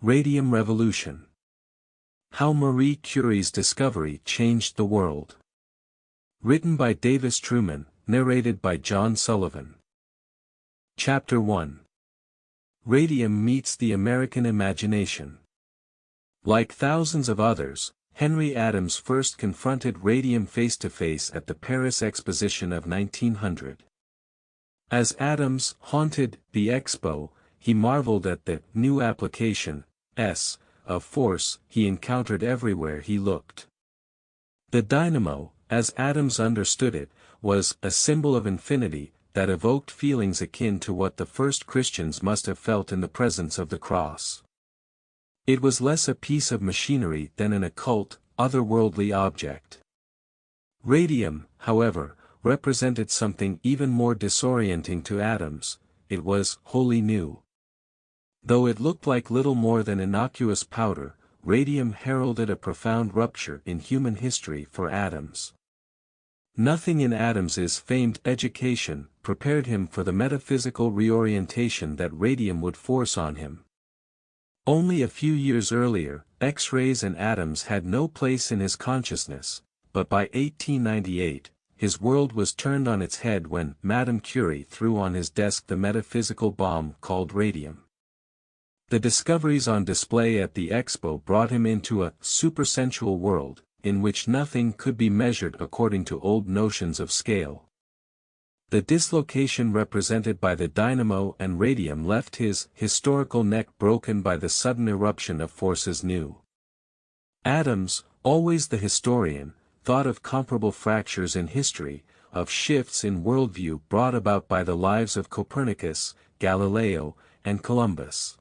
Radium Revolution. How Marie Curie's discovery changed the world. Written by Truman, narrated by Sullivan. Chapter 1. Radium meets the American imagination. Like thousands of others, Henry Adams first confronted radium face-to-face at the Paris Exposition of 1900. As Adams haunted the expo, he marveled at the new application of force he encountered everywhere he looked. The dynamo, as Adams understood it, was a symbol of infinity that evoked feelings akin to what the first Christians must have felt in the presence of the cross. It was less a piece of machinery than an occult, otherworldly object. Radium, however, represented something even more disorienting to Adams. It was wholly new. Though it looked like little more than innocuous powder, radium heralded a profound rupture in human history for Adams. Nothing in Adams's famed education prepared him for the metaphysical reorientation that radium would force on him. Only a few years earlier, X-rays and atoms had no place in his consciousness, but by 1898, his world was turned on its head when Marie Curie threw on his desk the metaphysical bomb called radium. The discoveries on display at the expo brought him into a supersensual world, in which nothing could be measured according to old notions of scale. The dislocation represented by the dynamo and radium left his historical neck broken by the sudden eruption of forces new. Adams, always the historian, thought of comparable fractures in history, of shifts in worldview brought about by the lives of Copernicus, Galileo, and Columbus.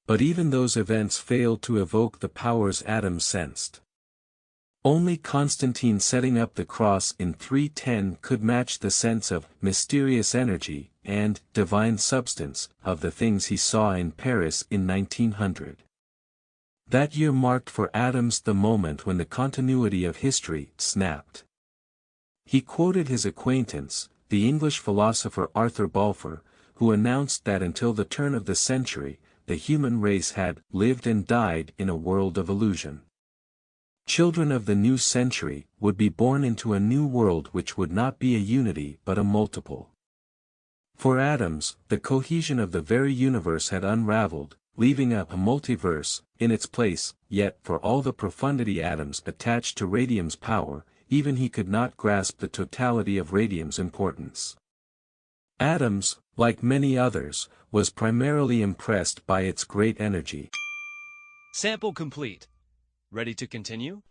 But even those events failed to evoke the powers Adams sensed. Only Constantine setting up the cross in 310 could match the sense of mysterious energy and divine substance of the things he saw in Paris in 1900. That year marked for Adams the moment when the continuity of history snapped. He quoted his acquaintance, the English philosopher Arthur Balfour, who announced that until the turn of the century, the human race had lived and died in a world of illusion. Children of the new century would be born into a new world which would not be a unity but a multiple. For Adams, the cohesion of the very universe had unraveled, leaving a multiverse in its place, yet for all the profundity Adams attached to radium's power, even he could not grasp the totality of radium's importance. Adams, like many others, was primarily impressed by its great energy. Sample complete. Ready to continue?